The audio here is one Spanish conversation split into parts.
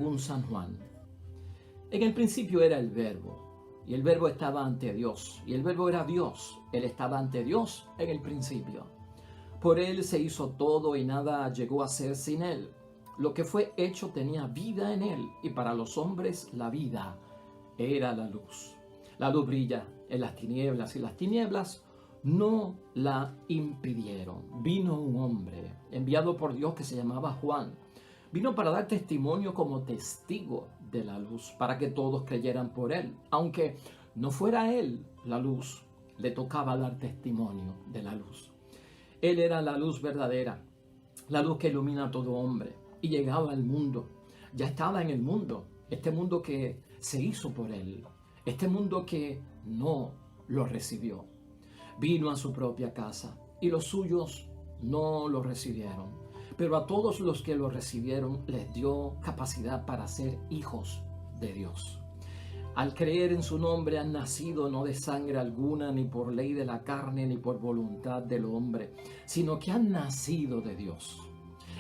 según San Juan. En el principio era el Verbo, y el Verbo estaba ante Dios, y el Verbo era Dios. Él estaba ante Dios en el principio. Por él se hizo todo y nada llegó a ser sin él. Lo que fue hecho tenía vida en él, y para los hombres la vida era la luz. La luz brilla en las tinieblas, y las tinieblas no la impidieron. Vino un hombre enviado por Dios que se llamaba Juan. Vino para dar testimonio como testigo de la luz, para que todos creyeran por él. Aunque no fuera él la luz, le tocaba dar testimonio de la luz. Él era la luz verdadera, la luz que ilumina a todo hombre, y llegaba al mundo. Ya estaba en el mundo, este mundo que se hizo por él, este mundo que no lo recibió. Vino a su propia casa y los suyos no lo recibieron. Pero a todos los que lo recibieron les dio capacidad para ser hijos de Dios. Al creer en su nombre han nacido no de sangre alguna, ni por ley de la carne, ni por voluntad del hombre, sino que han nacido de Dios.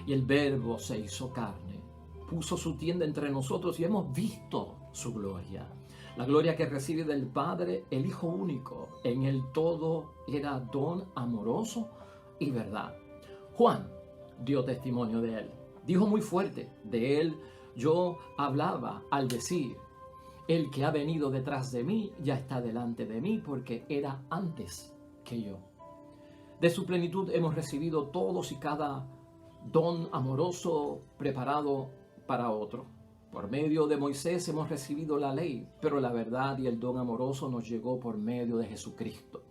Y el Verbo se hizo carne, puso su tienda entre nosotros y hemos visto su gloria. La gloria que recibe del Padre, el Hijo único. En el todo era don amoroso y verdad. Juan dio testimonio de él. Dijo muy fuerte, de él yo hablaba al decir, el que ha venido detrás de mí ya está delante de mí porque era antes que yo. De su plenitud hemos recibido todos y cada don amoroso preparado para otro. Por medio de Moisés hemos recibido la ley, pero la verdad y el don amoroso nos llegó por medio de Jesucristo.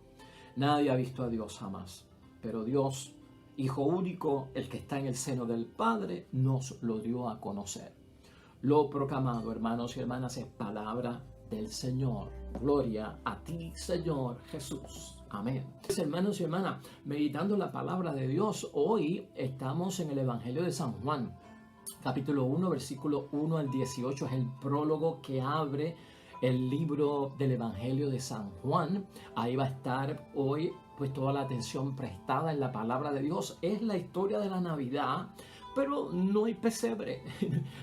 Nadie ha visto a Dios jamás, pero Dios, Hijo único, el que está en el seno del Padre, nos lo dio a conocer. Lo proclamado, hermanos y hermanas, es palabra del Señor. Gloria a ti, Señor Jesús. Amén. Hermanos y hermanas, meditando la palabra de Dios, hoy estamos en el Evangelio de San Juan. Capítulo 1, versículo 1 al 18 es el prólogo que abre el libro del Evangelio de San Juan. Ahí va a estar hoy pues toda la atención prestada en la palabra de Dios. Es la historia de la Navidad, pero no hay pesebre.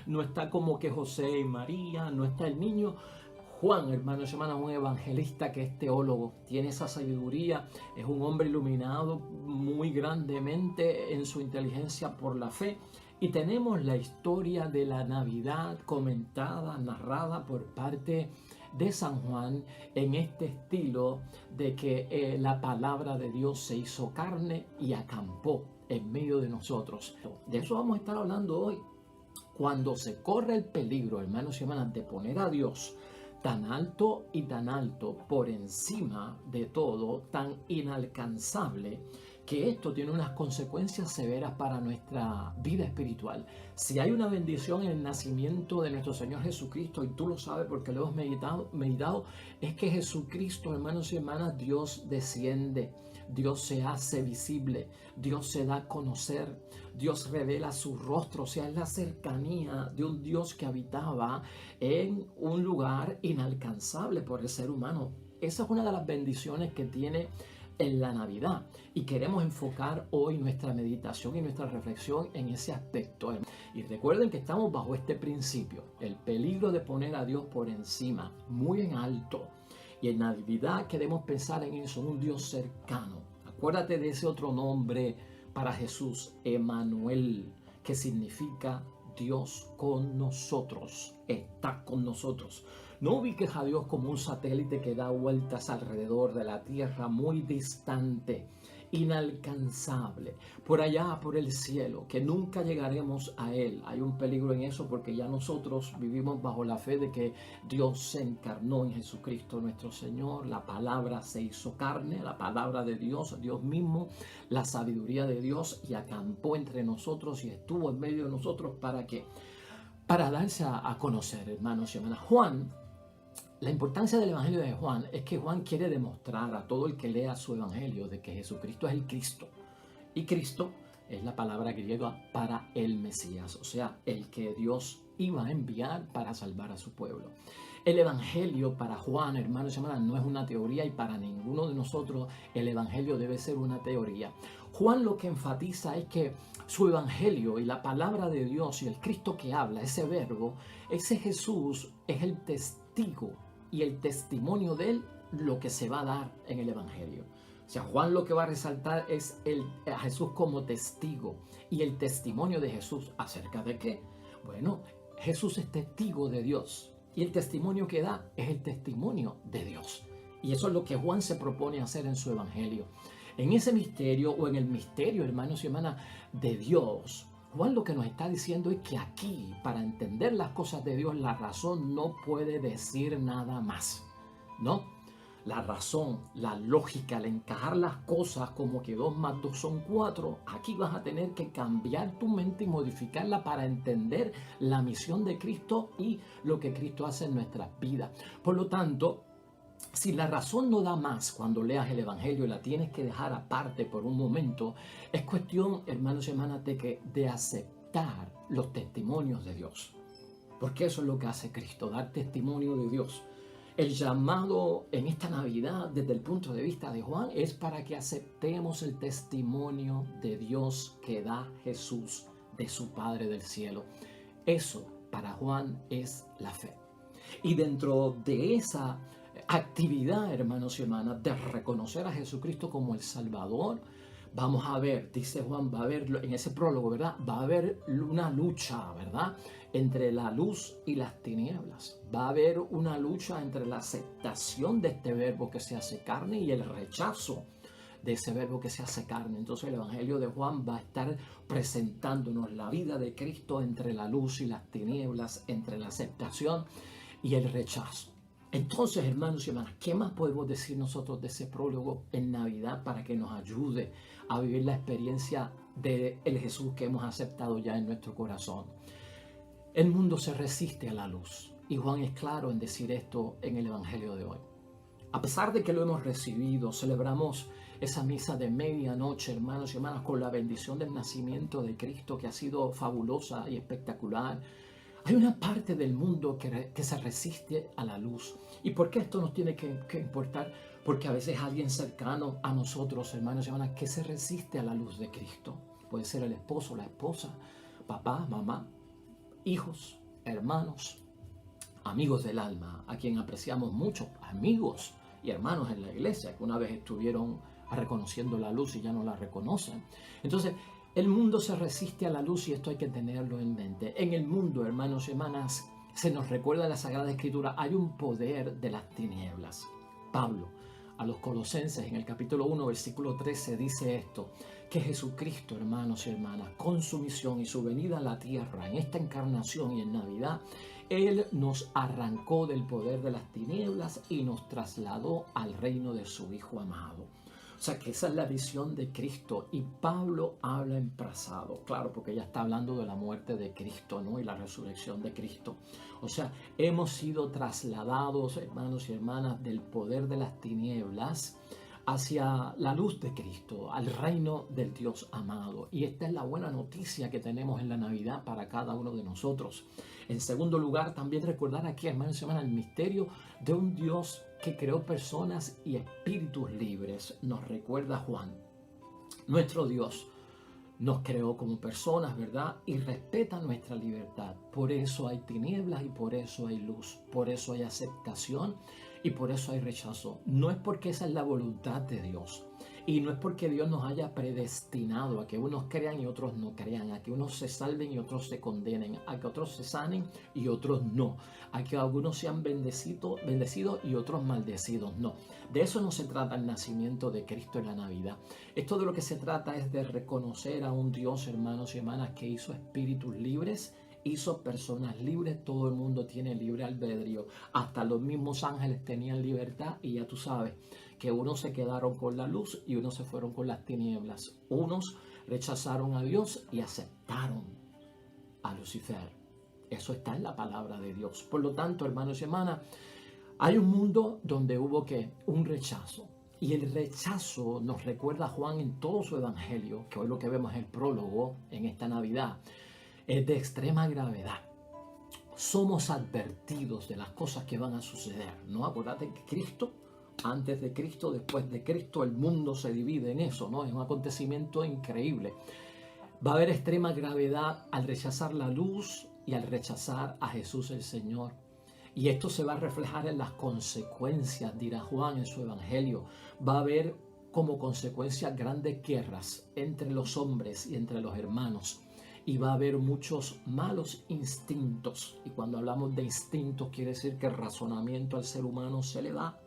No está como que José y María, no está el niño. Juan, hermanos y hermanas, un evangelista que es teólogo, tiene esa sabiduría, es un hombre iluminado muy grandemente en su inteligencia por la fe. Y tenemos la historia de la Navidad comentada, narrada por parte de San Juan en este estilo de que la palabra de Dios se hizo carne y acampó en medio de nosotros. De eso vamos a estar hablando hoy. Cuando se corre el peligro, hermanos y hermanas, de poner a Dios tan alto y tan alto por encima de todo, tan inalcanzable, que esto tiene unas consecuencias severas para nuestra vida espiritual. Si hay una bendición en el nacimiento de nuestro Señor Jesucristo, y tú lo sabes porque lo hemos meditado, es que Jesucristo, hermanos y hermanas, Dios desciende, Dios se hace visible, Dios se da a conocer, Dios revela su rostro, o sea, es la cercanía de un Dios que habitaba en un lugar inalcanzable por el ser humano. Esa es una de las bendiciones que tiene en la Navidad y queremos enfocar hoy nuestra meditación y nuestra reflexión en ese aspecto. Y recuerden que estamos bajo este principio, el peligro de poner a Dios por encima, muy en alto. Y en Navidad queremos pensar en eso, en un Dios cercano. Acuérdate de ese otro nombre para Jesús, Emmanuel, que significa Dios con nosotros, está con nosotros. No ubiques a Dios como un satélite que da vueltas alrededor de la tierra, muy distante, inalcanzable, por allá, por el cielo, que nunca llegaremos a Él. Hay un peligro en eso porque ya nosotros vivimos bajo la fe de que Dios se encarnó en Jesucristo nuestro Señor, la palabra se hizo carne, la palabra de Dios, Dios mismo, la sabiduría de Dios, y acampó entre nosotros y estuvo en medio de nosotros para darse a conocer, hermanos y hermanas. La importancia del Evangelio de Juan es que Juan quiere demostrar a todo el que lea su Evangelio de que Jesucristo es el Cristo. Y Cristo es la palabra griega para el Mesías, o sea, el que Dios iba a enviar para salvar a su pueblo. El Evangelio para Juan, hermanos y hermanas, no es una teoría, y para ninguno de nosotros el Evangelio debe ser una teoría. Juan lo que enfatiza es que su evangelio y la palabra de Dios y el Cristo que habla, ese verbo, ese Jesús es el testigo y el testimonio de él lo que se va a dar en el evangelio. O sea, Juan lo que va a resaltar es a Jesús como testigo y el testimonio de Jesús. ¿Acerca de qué? Bueno, Jesús es testigo de Dios y el testimonio que da es el testimonio de Dios. Y eso es lo que Juan se propone hacer en su evangelio. En ese misterio o en el misterio, hermanos y hermanas, de Dios, Juan lo que nos está diciendo es que aquí, para entender las cosas de Dios, la razón no puede decir nada más, ¿no? La razón, la lógica, el encajar las cosas como que 2 más 2 son 4, aquí vas a tener que cambiar tu mente y modificarla para entender la misión de Cristo y lo que Cristo hace en nuestras vidas. Por lo tanto, si la razón no da más cuando leas el evangelio y la tienes que dejar aparte por un momento, es cuestión, hermanos y hermanas, de aceptar los testimonios de Dios. Porque eso es lo que hace Cristo, dar testimonio de Dios. El llamado en esta Navidad, desde el punto de vista de Juan, es para que aceptemos el testimonio de Dios que da Jesús, de su Padre del cielo. Eso para Juan es la fe. Y dentro de esa actividad, hermanos y hermanas, de reconocer a Jesucristo como el Salvador, vamos a ver, dice Juan, va a haber en ese prólogo, ¿verdad? Va a haber una lucha, ¿verdad? Entre la luz y las tinieblas. Va a haber una lucha entre la aceptación de este verbo que se hace carne y el rechazo de ese verbo que se hace carne. Entonces el Evangelio de Juan va a estar presentándonos la vida de Cristo entre la luz y las tinieblas, entre la aceptación y el rechazo. Entonces, hermanos y hermanas, ¿qué más podemos decir nosotros de ese prólogo en Navidad para que nos ayude a vivir la experiencia del Jesús que hemos aceptado ya en nuestro corazón? El mundo se resiste a la luz y Juan es claro en decir esto en el Evangelio de hoy. A pesar de que lo hemos recibido, celebramos esa misa de medianoche, hermanos y hermanas, con la bendición del nacimiento de Cristo que ha sido fabulosa y espectacular. Hay una parte del mundo que se resiste a la luz. ¿Y por qué esto nos tiene que importar? Porque a veces alguien cercano a nosotros, hermanos y hermanas, que se resiste a la luz de Cristo. Puede ser el esposo, la esposa, papá, mamá, hijos, hermanos, amigos del alma, a quien apreciamos mucho, amigos y hermanos en la iglesia, que una vez estuvieron reconociendo la luz y ya no la reconocen. Entonces, el mundo se resiste a la luz y esto hay que tenerlo en mente. En el mundo, hermanos y hermanas, se nos recuerda en la Sagrada Escritura, hay un poder de las tinieblas. Pablo a los Colosenses en el capítulo 1, versículo 13 dice esto, que Jesucristo, hermanos y hermanas, con su misión y su venida a la tierra, en esta encarnación y en Navidad, Él nos arrancó del poder de las tinieblas y nos trasladó al reino de su Hijo amado. O sea que esa es la visión de Cristo y Pablo habla en pasado, claro, porque ya está hablando de la muerte de Cristo, ¿no? Y la resurrección de Cristo. O sea, hemos sido trasladados, hermanos y hermanas, del poder de las tinieblas hacia la luz de Cristo, al reino del Dios amado. Y esta es la buena noticia que tenemos en la Navidad para cada uno de nosotros. En segundo lugar, también recordar aquí, hermanos y hermanas, el misterio de un Dios que creó personas y espíritus libres. Nos recuerda Juan. Nuestro Dios nos creó como personas, ¿verdad? Y respeta nuestra libertad. Por eso hay tinieblas y por eso hay luz. Por eso hay aceptación y por eso hay rechazo. No es porque esa es la voluntad de Dios. Y no es porque Dios nos haya predestinado a que unos crean y otros no crean, a que unos se salven y otros se condenen, a que otros se sanen y otros no, a que algunos sean bendecidos y otros maldecidos. No, de eso no se trata el nacimiento de Cristo en la Navidad. Esto de lo que se trata es de reconocer a un Dios, hermanos y hermanas, que hizo espíritus libres, hizo personas libres. Todo el mundo tiene libre albedrío, hasta los mismos ángeles tenían libertad y ya tú sabes que unos se quedaron con la luz y unos se fueron con las tinieblas. Unos rechazaron a Dios y aceptaron a Lucifer. Eso está en la palabra de Dios. Por lo tanto, hermanos y hermanas, hay un mundo donde hubo un rechazo. Y el rechazo nos recuerda a Juan en todo su evangelio, que hoy lo que vemos es el prólogo en esta Navidad, es de extrema gravedad. Somos advertidos de las cosas que van a suceder, ¿no? Acuérdate que Cristo, Antes de Cristo, después de Cristo, el mundo se divide en eso, ¿no? Es un acontecimiento increíble. Va a haber extrema gravedad al rechazar la luz y al rechazar a Jesús el Señor. Y esto se va a reflejar en las consecuencias, dirá Juan en su evangelio. Va a haber como consecuencia grandes guerras entre los hombres y entre los hermanos. Y va a haber muchos malos instintos. Y cuando hablamos de instintos, quiere decir que el razonamiento al ser humano se le va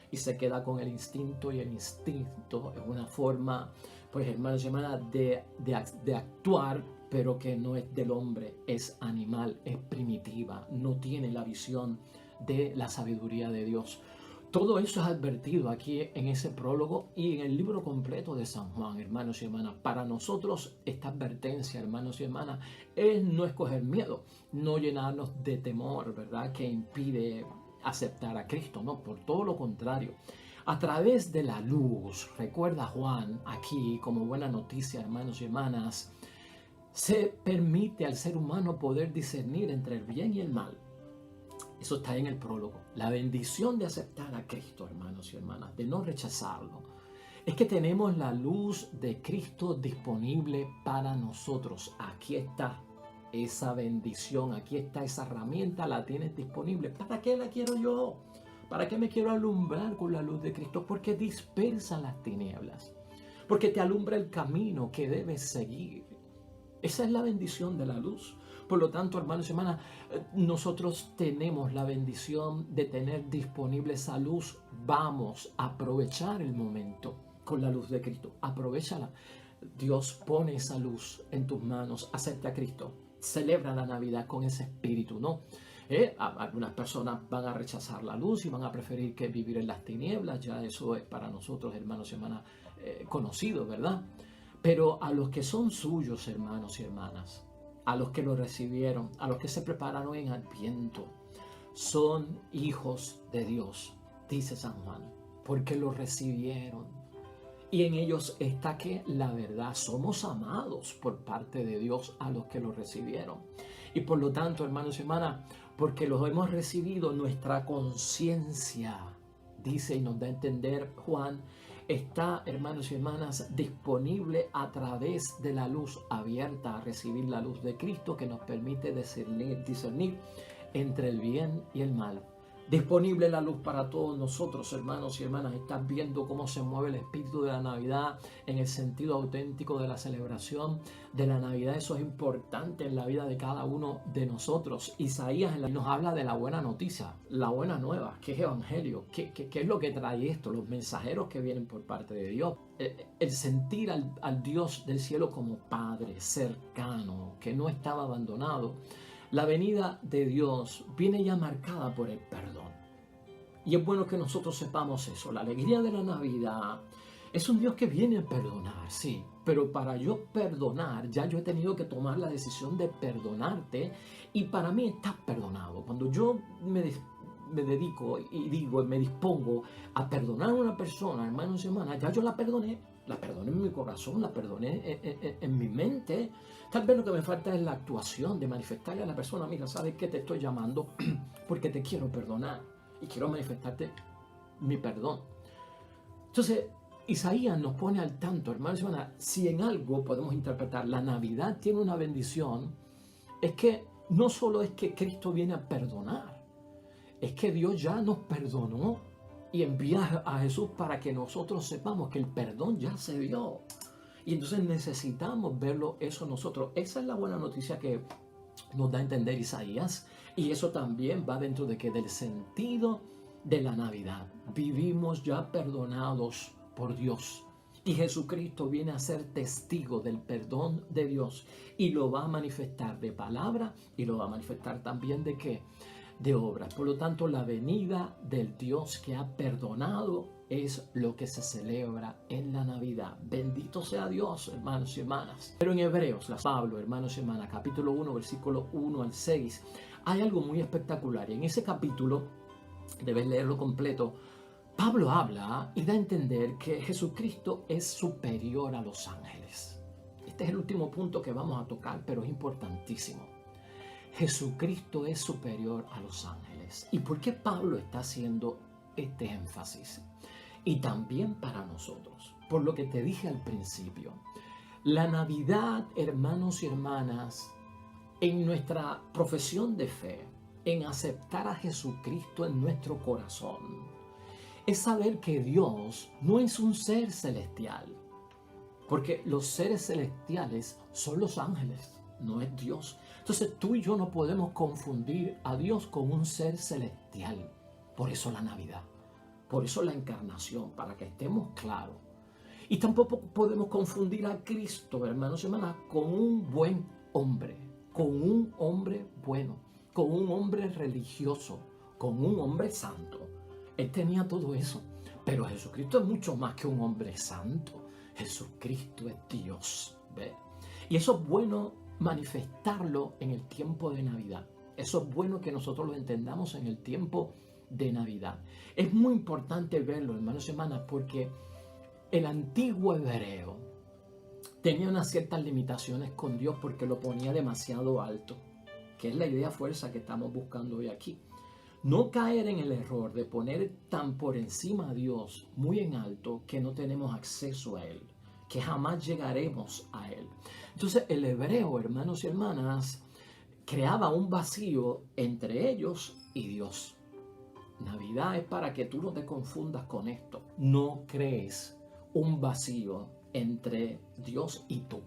y se queda con el instinto. Y el instinto es una forma, pues hermanos y hermanas, de actuar, pero que no es del hombre, es animal, es primitiva, no tiene la visión de la sabiduría de Dios. Todo eso es advertido aquí en ese prólogo y en el libro completo de San Juan, hermanos y hermanas. Para nosotros esta advertencia, hermanos y hermanas, es no escoger miedo, no llenarnos de temor, ¿verdad? Que impide aceptar a Cristo, no, por todo lo contrario. A través de la luz, recuerda Juan aquí como buena noticia, hermanos y hermanas, se permite al ser humano poder discernir entre el bien y el mal. Eso está en el prólogo. La bendición de aceptar a Cristo, hermanos y hermanas, de no rechazarlo, es que tenemos la luz de Cristo disponible para nosotros. Aquí está esa bendición, aquí está esa herramienta, la tienes disponible. ¿Para qué la quiero yo? ¿Para qué me quiero alumbrar con la luz de Cristo? Porque dispersa las tinieblas, porque te alumbra el camino que debes seguir. Esa es la bendición de la luz. Por lo tanto, hermanos y hermanas, nosotros tenemos la bendición de tener disponible esa luz. Vamos a aprovechar el momento con la luz de Cristo. Aprovéchala. Dios pone esa luz en tus manos. Acepta a Cristo. Celebra la Navidad con ese espíritu, ¿no? Algunas personas van a rechazar la luz y van a preferir que vivir en las tinieblas. Ya eso es para nosotros, hermanos y hermanas, conocido, ¿verdad? Pero a los que son suyos, hermanos y hermanas, a los que lo recibieron, a los que se prepararon en Adviento, son hijos de Dios, dice San Juan, porque lo recibieron. Y en ellos está que la verdad, somos amados por parte de Dios a los que lo recibieron. Y por lo tanto, hermanos y hermanas, porque los hemos recibido, nuestra conciencia, dice y nos da a entender Juan, está, hermanos y hermanas, disponible a través de la luz abierta a recibir la luz de Cristo que nos permite discernir entre el bien y el mal. Disponible la luz para todos nosotros, hermanos y hermanas. Estás viendo cómo se mueve el espíritu de la Navidad en el sentido auténtico de la celebración de la Navidad. Eso es importante en la vida de cada uno de nosotros. Isaías nos habla de la buena noticia, la buena nueva, que es evangelio. ¿Qué es lo que trae esto? Los mensajeros que vienen por parte de Dios. El sentir al Dios del cielo como Padre, cercano, que no estaba abandonado. La venida de Dios viene ya marcada por el perdón. Y es bueno que nosotros sepamos eso. La alegría de la Navidad es un Dios que viene a perdonar, sí. Pero para yo perdonar, ya yo he tenido que tomar la decisión de perdonarte. Y para mí estás perdonado. Cuando yo me dedico y digo, me dispongo a perdonar a una persona, hermanos y hermanas, ya yo la perdoné en mi corazón, la perdoné en mi mente. Tal vez lo que me falta es la actuación de manifestarle a la persona, mira, ¿sabes qué? Te estoy llamando porque te quiero perdonar y quiero manifestarte mi perdón. Entonces, Isaías nos pone al tanto, hermanos y hermanas, si en algo podemos interpretar la Navidad tiene una bendición, es que no solo es que Cristo viene a perdonar, es que Dios ya nos perdonó y envía a Jesús para que nosotros sepamos que el perdón ya se dio. Y entonces necesitamos verlo eso nosotros. Esa es la buena noticia que nos da a entender Isaías. Y eso también va dentro de que del sentido de la Navidad. Vivimos ya perdonados por Dios. Y Jesucristo viene a ser testigo del perdón de Dios. Y lo va a manifestar de palabra y lo va a manifestar también de ¿qué? De obras. Por lo tanto, la venida del Dios que ha perdonado es lo que se celebra en la Navidad. Bendito sea Dios, hermanos y hermanas. Pero en Hebreos, Pablo, hermanos y hermanas, capítulo 1, versículo 1 al 6, hay algo muy espectacular. Y en ese capítulo, debes leerlo completo, Pablo habla y da a entender que Jesucristo es superior a los ángeles. Este es el último punto que vamos a tocar, pero es importantísimo. Jesucristo es superior a los ángeles. ¿Y por qué Pablo está haciendo este énfasis. Y también para nosotros, por lo que te dije al principio, la Navidad, hermanos y hermanas, en nuestra profesión de fe, en aceptar a Jesucristo en nuestro corazón, es saber que Dios no es un ser celestial, porque los seres celestiales son los ángeles, no es Dios. Entonces tú y yo no podemos confundir a Dios con un ser celestial. Por eso la Navidad, por eso la encarnación, para que estemos claros. Y tampoco podemos confundir a Cristo, hermanos y hermanas, con un buen hombre, con un hombre bueno, con un hombre religioso, con un hombre santo. Él tenía todo eso, pero Jesucristo es mucho más que un hombre santo. Jesucristo es Dios, ¿ve? Y eso es bueno manifestarlo en el tiempo de Navidad. Eso es bueno que nosotros lo entendamos en el tiempo de Navidad. Es muy importante verlo, hermanos y hermanas, porque el antiguo hebreo tenía unas ciertas limitaciones con Dios porque lo ponía demasiado alto, que es la idea fuerza que estamos buscando hoy aquí. No caer en el error de poner tan por encima a Dios, muy en alto, que no tenemos acceso a Él, que jamás llegaremos a Él. Entonces el hebreo, hermanos y hermanas, creaba un vacío entre ellos y Dios. Navidad es para que tú no te confundas con esto. No crees un vacío entre Dios y tú.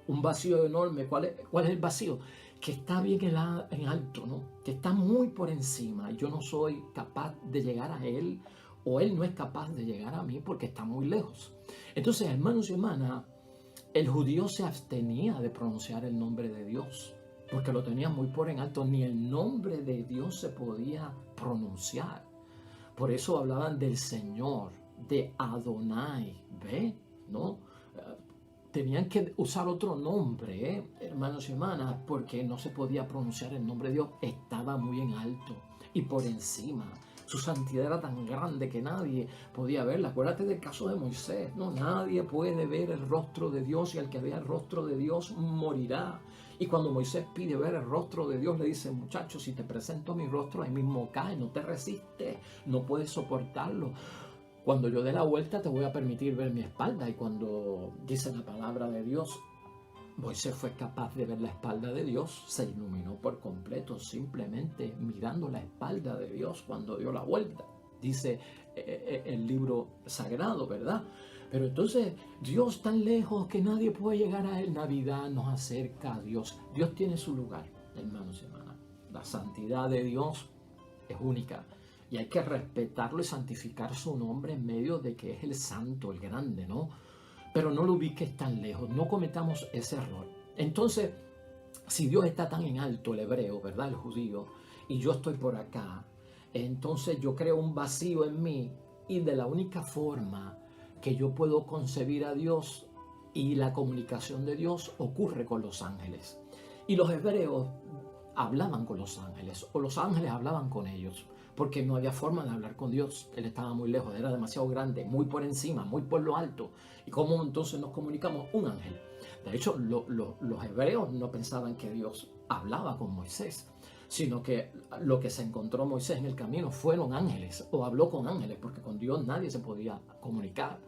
Un vacío enorme. ¿Cuál es el vacío? Que está bien en alto, ¿no? Que está muy por encima. Yo no soy capaz de llegar a Él, o Él no es capaz de llegar a mí porque está muy lejos. Entonces, hermanos y hermanas, el judío se abstenía de pronunciar el nombre de Dios porque lo tenía muy por en alto. Ni el nombre de Dios se podía pronunciar. Por eso hablaban del Señor, de Adonai, ¿ve? ¿No? Tenían que usar otro nombre, hermanos y hermanas, porque no se podía pronunciar el nombre de Dios. Estaba muy en alto y por encima. Su santidad era tan grande que nadie podía verla. Acuérdate del caso de Moisés, ¿no? Nadie puede ver el rostro de Dios y el que vea el rostro de Dios morirá. Y cuando Moisés pide ver el rostro de Dios, le dice: muchacho, si te presento mi rostro, ahí mismo cae, no te resistes, no puedes soportarlo. Cuando yo dé la vuelta te voy a permitir ver mi espalda. Y cuando dice la palabra de Dios, Moisés fue capaz de ver la espalda de Dios, se iluminó por completo simplemente mirando la espalda de Dios cuando dio la vuelta. Dice el libro sagrado, ¿verdad? Pero entonces Dios tan lejos que nadie puede llegar a Él. Navidad nos acerca a Dios. Dios tiene su lugar, hermanos y hermanas. La santidad de Dios es única. Y hay que respetarlo y santificar su nombre en medio de que es el santo, el grande, ¿no? Pero no lo ubiques tan lejos, no cometamos ese error. Entonces, si Dios está tan en alto, el hebreo, ¿verdad? El judío, y yo estoy por acá, entonces yo creo un vacío en mí, y de la única forma que yo puedo concebir a Dios y la comunicación de Dios ocurre con los ángeles. Y los hebreos hablaban con los ángeles, o los ángeles hablaban con ellos, porque no había forma de hablar con Dios. Él estaba muy lejos, era demasiado grande, muy por encima, muy por lo alto. ¿Y cómo entonces nos comunicamos? Un ángel. De hecho, los hebreos no pensaban que Dios hablaba con Moisés, sino que lo que se encontró Moisés en el camino fueron ángeles, o habló con ángeles, porque con Dios nadie se podía comunicar.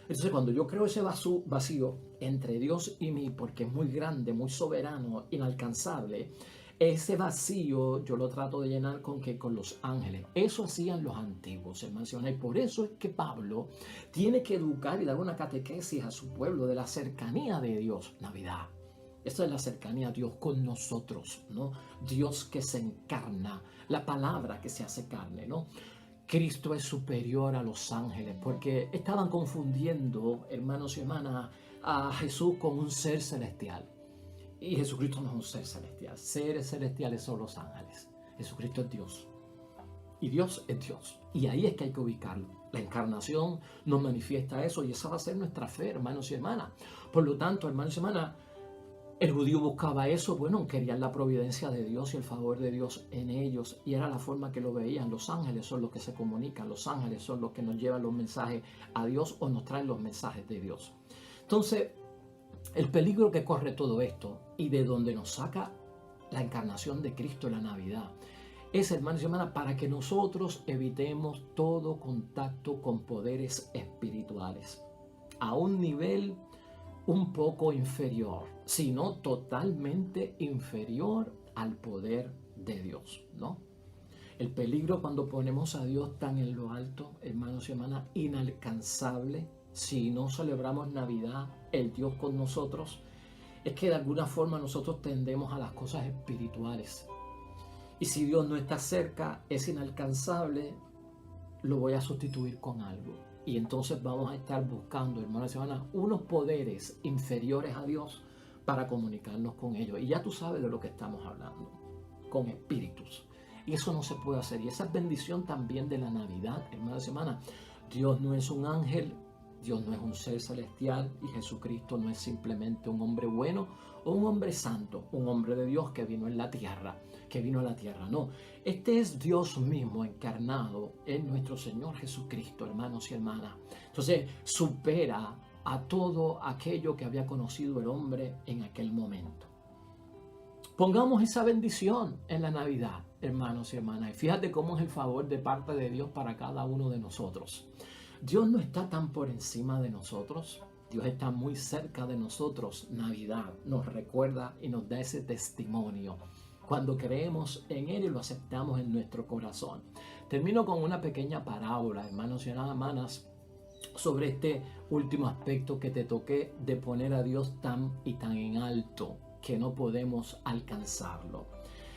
Entonces, cuando yo creo ese vacío entre Dios y mí, porque es muy grande, muy soberano, inalcanzable, ese vacío yo lo trato de llenar con los ángeles. Eso hacían los antiguos, hermanos. Y por eso es que Pablo tiene que educar y dar una catequesis a su pueblo de la cercanía de Dios. Navidad. Esta es la cercanía a Dios con nosotros, ¿no? Dios que se encarna, la palabra que se hace carne, ¿no? Cristo es superior a los ángeles, porque estaban confundiendo, hermanos y hermanas, a Jesús con un ser celestial. Y Jesucristo no es un ser celestial. Seres celestiales son los ángeles. Jesucristo es Dios. Y Dios es Dios. Y ahí es que hay que ubicarlo. La encarnación nos manifiesta eso, y esa va a ser nuestra fe, hermanos y hermanas. Por lo tanto, hermanos y hermanas, el judío buscaba eso. Bueno, querían la providencia de Dios y el favor de Dios en ellos. Y era la forma que lo veían. Los ángeles son los que se comunican. Los ángeles son los que nos llevan los mensajes a Dios o nos traen los mensajes de Dios. Entonces, el peligro que corre todo esto, y de donde nos saca la encarnación de Cristo en la Navidad, es, hermanos y hermanas, para que nosotros evitemos todo contacto con poderes espirituales a un nivel un poco inferior, sino totalmente inferior al poder de Dios, ¿no? El peligro cuando ponemos a Dios tan en lo alto, hermanos y hermanas, inalcanzable, si no celebramos Navidad, el Dios con nosotros, es que de alguna forma nosotros tendemos a las cosas espirituales. Y si Dios no está cerca, es inalcanzable, lo voy a sustituir con algo. Y entonces vamos a estar buscando, hermanos y hermanas, unos poderes inferiores a Dios para comunicarnos con ellos. Y ya tú sabes de lo que estamos hablando, con espíritus. Y eso no se puede hacer. Y esa es bendición también de la Navidad, hermanos y hermanas. Dios no es un ángel, Dios no es un ser celestial y Jesucristo no es simplemente un hombre bueno o un hombre santo, un hombre de Dios que vino en la tierra, no. Este es Dios mismo encarnado en nuestro Señor Jesucristo, hermanos y hermanas. Entonces supera a todo aquello que había conocido el hombre en aquel momento. Pongamos esa bendición en la Navidad, hermanos y hermanas. Y fíjate cómo es el favor de parte de Dios para cada uno de nosotros. Dios no está tan por encima de nosotros. Dios está muy cerca de nosotros. Navidad nos recuerda y nos da ese testimonio cuando creemos en Él y lo aceptamos en nuestro corazón. Termino con una pequeña parábola, hermanos y hermanas, sobre este último aspecto que te toqué de poner a Dios tan y tan en alto que no podemos alcanzarlo.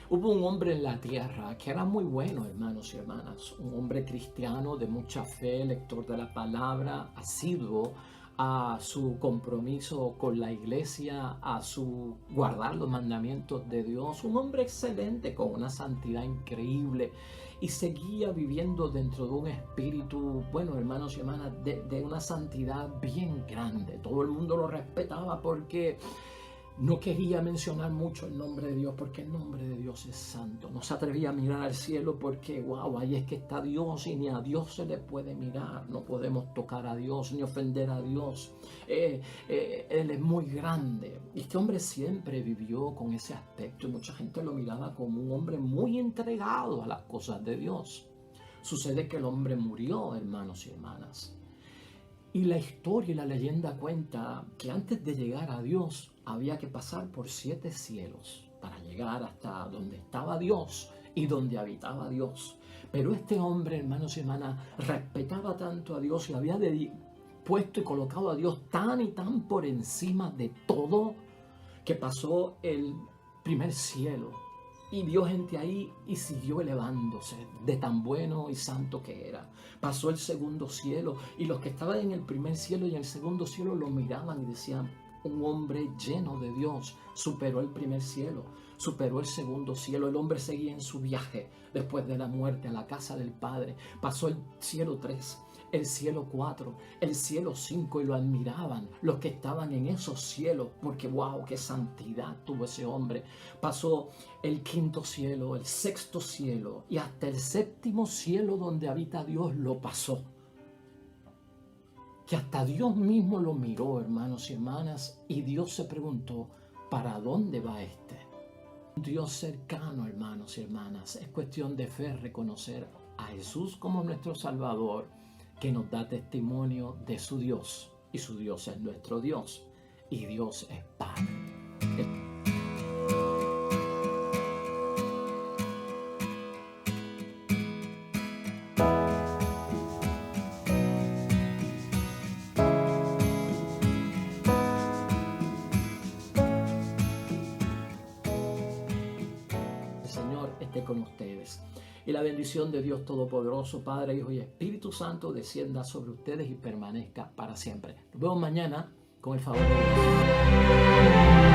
Hubo un hombre en la tierra que era muy bueno, hermanos y hermanas, un hombre cristiano de mucha fe, lector de la palabra, asiduo a su compromiso con la iglesia, a su guardar los mandamientos de Dios, un hombre excelente con una santidad increíble y seguía viviendo dentro de un espíritu, bueno, hermanos y hermanas, de una santidad bien grande. Todo el mundo lo respetaba porque no quería mencionar mucho el nombre de Dios, porque el nombre de Dios es santo. No se atrevía a mirar al cielo porque, wow, ahí es que está Dios y ni a Dios se le puede mirar. No podemos tocar a Dios ni ofender a Dios. Él es muy grande. Y este hombre siempre vivió con ese aspecto y mucha gente lo miraba como un hombre muy entregado a las cosas de Dios. Sucede que el hombre murió, hermanos y hermanas. Y la historia y la leyenda cuenta que antes de llegar a Dios había que pasar por 7 cielos para llegar hasta donde estaba Dios y donde habitaba Dios. Pero este hombre, hermanos y hermanas, respetaba tanto a Dios y había puesto y colocado a Dios tan y tan por encima de todo que pasó el primer cielo y vio gente ahí y siguió elevándose de tan bueno y santo que era. Pasó el segundo cielo y los que estaban en el primer cielo y en el segundo cielo lo miraban y decían: un hombre lleno de Dios superó el primer cielo, superó el segundo cielo. El hombre seguía en su viaje después de la muerte a la casa del Padre. Pasó el cielo 3, el cielo 4, el cielo 5 y lo admiraban los que estaban en esos cielos porque wow, qué santidad tuvo ese hombre. Pasó el 5.º cielo, el 6.º cielo y hasta el 7.º cielo donde habita Dios lo pasó. Que hasta Dios mismo lo miró, hermanos y hermanas, y Dios se preguntó: ¿para dónde va este? Dios cercano, hermanos y hermanas. Es cuestión de fe reconocer a Jesús como nuestro Salvador, que nos da testimonio de su Dios, y su Dios es nuestro Dios, y Dios es Padre. El Señor esté con ustedes. Y la bendición de Dios Todopoderoso, Padre, Hijo y Espíritu Santo, descienda sobre ustedes y permanezca para siempre. Nos vemos mañana con el favor de Dios.